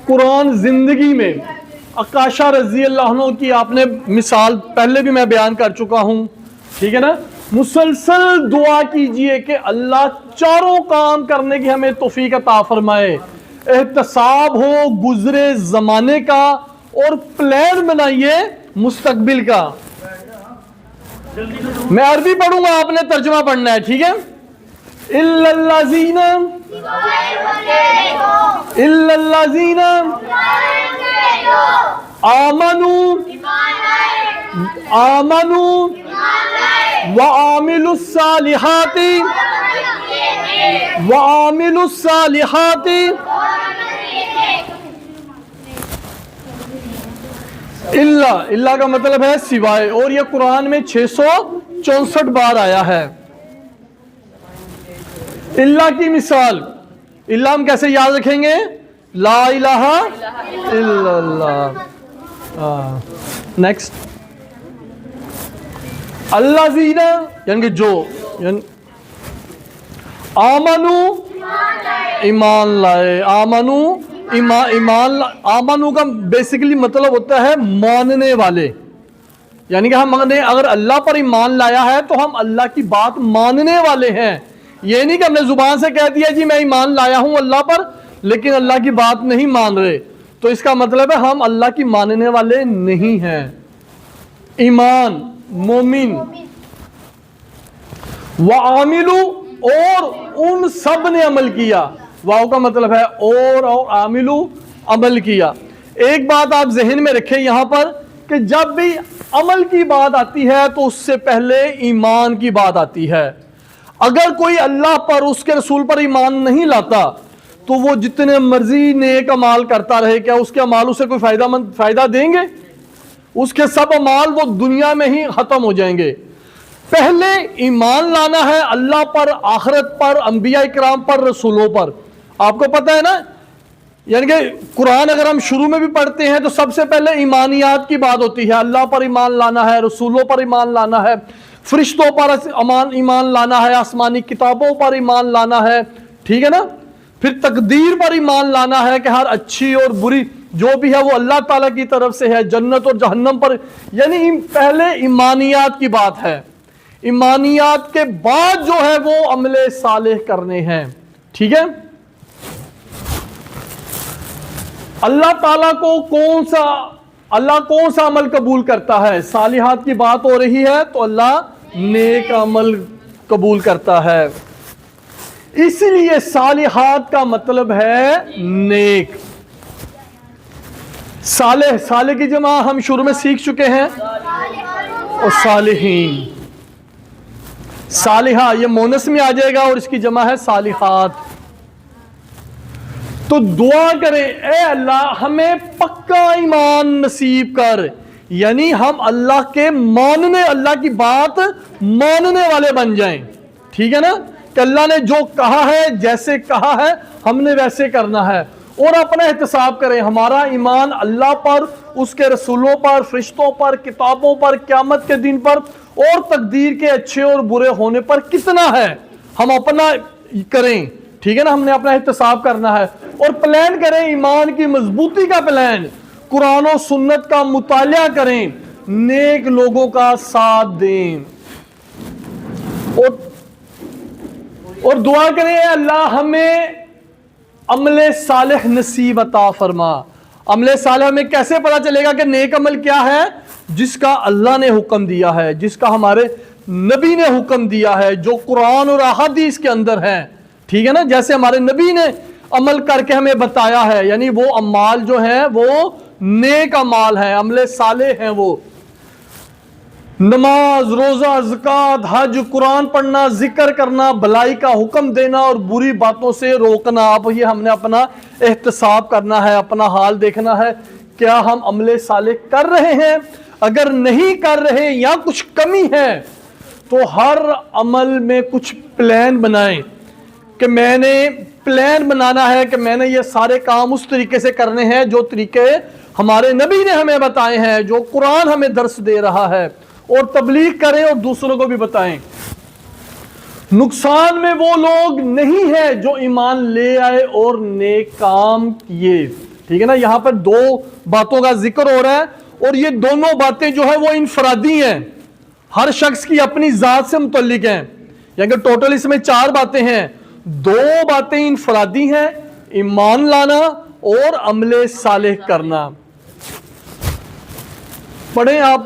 قرآن زندگی میں عکاشہ رضی اللہ عنہ کی آپ نے مثال پہلے بھی میں بیان کر چکا ہوں، ٹھیک ہے نا. مسلسل دعا کیجئے کہ اللہ چاروں کام کرنے کی ہمیں توفیق عطا فرمائے. احتساب ہو گزرے زمانے کا اور پلان بنائیے مستقبل کا. میں عربی پڑھوں گا، آپ نے ترجمہ پڑھنا ہے، ٹھیک ہے. اِلَّا الَّذِينَ آمنوا وعملوا الصالحات اللہ کا مطلب ہے سوائے، اور یہ قرآن میں 664 بار آیا ہے. اللہ کی مثال، اللہ ہم کیسے یاد رکھیں گے؟ لا الہ الا اللہ. نیکسٹ، الذین یعنی کہ جو، آمنو ایمان لائے، آمنو کا بیسیکلی مطلب ہوتا ہے ماننے والے. یعنی کہ ہم نے اگر اللہ پر ایمان لایا ہے تو ہم اللہ کی بات ماننے والے ہیں. یہ نہیں کہ ہم نے زبان سے کہہ دیا جی میں ایمان لایا ہوں اللہ پر، لیکن اللہ کی بات نہیں مان رہے، تو اس کا مطلب ہے ہم اللہ کی ماننے والے نہیں ہیں. ایمان، مومن. وَعَامِلُوا، اور ان سب نے عمل کیا. واو کا مطلب ہے اور عاملو، عمل کیا. ایک بات آپ ذہن میں رکھیں یہاں پر کہ جب بھی عمل کی بات آتی ہے تو اس سے پہلے ایمان کی بات آتی ہے. اگر کوئی اللہ پر، اس کے رسول پر ایمان نہیں لاتا تو وہ جتنے مرضی نیک اعمال کرتا رہے، کیا اس کے اعمال اسے کوئی فائدہ دیں گے؟ اس کے سب اعمال وہ دنیا میں ہی ختم ہو جائیں گے. پہلے ایمان لانا ہے اللہ پر، آخرت پر، انبیاء اکرام پر، رسولوں پر. آپ کو پتہ ہے نا، یعنی کہ قرآن اگر ہم شروع میں بھی پڑھتے ہیں تو سب سے پہلے ایمانیات کی بات ہوتی ہے. اللہ پر ایمان لانا ہے، رسولوں پر ایمان لانا ہے، فرشتوں پر ایمان لانا ہے، آسمانی کتابوں پر ایمان لانا ہے، ٹھیک ہے نا. پھر تقدیر پر ایمان لانا ہے کہ ہر اچھی اور بری جو بھی ہے وہ اللہ تعالیٰ کی طرف سے ہے، جنت اور جہنم پر. یعنی پہلے ایمانیات کی بات ہے. ایمانیات کے بعد جو ہے وہ عمل صالح کرنے ہیں، ٹھیک ہے. اللہ تعالیٰ کو کون سا عمل قبول کرتا ہے؟ صالحات کی بات ہو رہی ہے تو اللہ نیک عمل قبول کرتا ہے. اس لیے صالحات کا مطلب ہے نیک. صالح کی جمع ہم شروع میں سیکھ چکے ہیں، اور صالحین. صالحہ یہ مونس میں آ جائے گا اور اس کی جمع ہے صالحات. تو دعا کریں اے اللہ ہمیں پکا ایمان نصیب کر، یعنی ہم اللہ کے ماننے، اللہ کی بات ماننے والے بن جائیں، ٹھیک ہے نا. کہ اللہ نے جو کہا ہے، جیسے کہا ہے ہم نے ویسے کرنا ہے. اور اپنا احتساب کریں ہمارا ایمان اللہ پر، اس کے رسولوں پر، فرشتوں پر، کتابوں پر، قیامت کے دن پر اور تقدیر کے اچھے اور برے ہونے پر کتنا ہے، ہم اپنا کریں، ٹھیک ہے نا. ہم نے اپنا احتساب کرنا ہے اور پلان کریں ایمان کی مضبوطی کا پلان. قرآن و سنت کا مطالعہ کریں، نیک لوگوں کا ساتھ دیں، اور دعا کریں اے اللہ ہمیں عمل صالح نصیب عطا فرما. عمل صالح میں کیسے پتہ چلے گا کہ نیک عمل کیا ہے؟ جس کا اللہ نے حکم دیا ہے، جس کا ہمارے نبی نے حکم دیا ہے، جو قرآن اور احادیث کے اندر ہے، ٹھیک ہے نا. جیسے ہمارے نبی نے عمل کر کے ہمیں بتایا ہے، یعنی وہ اعمال جو ہیں وہ نیک اعمال ہیں، عمل صالح ہیں. وہ نماز، روزہ، زکوٰۃ، حج، قرآن پڑھنا، ذکر کرنا، بھلائی کا حکم دینا اور بری باتوں سے روکنا. اب یہ ہم نے اپنا احتساب کرنا ہے، اپنا حال دیکھنا ہے، کیا ہم عمل صالح کر رہے ہیں؟ اگر نہیں کر رہے یا کچھ کمی ہے تو ہر عمل میں کچھ پلان بنائیں کہ میں نے پلان بنانا ہے کہ میں نے یہ سارے کام اس طریقے سے کرنے ہیں جو طریقے ہمارے نبی نے ہمیں بتائے ہیں، جو قرآن ہمیں درس دے رہا ہے، اور تبلیغ کریں اور دوسروں کو بھی بتائیں. نقصان میں وہ لوگ نہیں ہیں جو ایمان لے آئے اور نیک کام کیے. ٹھیک ہے نا, یہاں پر دو باتوں کا ذکر ہو رہا ہے اور یہ دونوں باتیں جو ہے وہ انفرادی ہیں, ہر شخص کی اپنی ذات سے متعلق ہیں. یعنی کہ ٹوٹل اس میں 4 باتیں ہیں, 2 باتیں انفرادی ہیں, ایمان لانا اور عمل صالح کرنا. پڑھیں آپ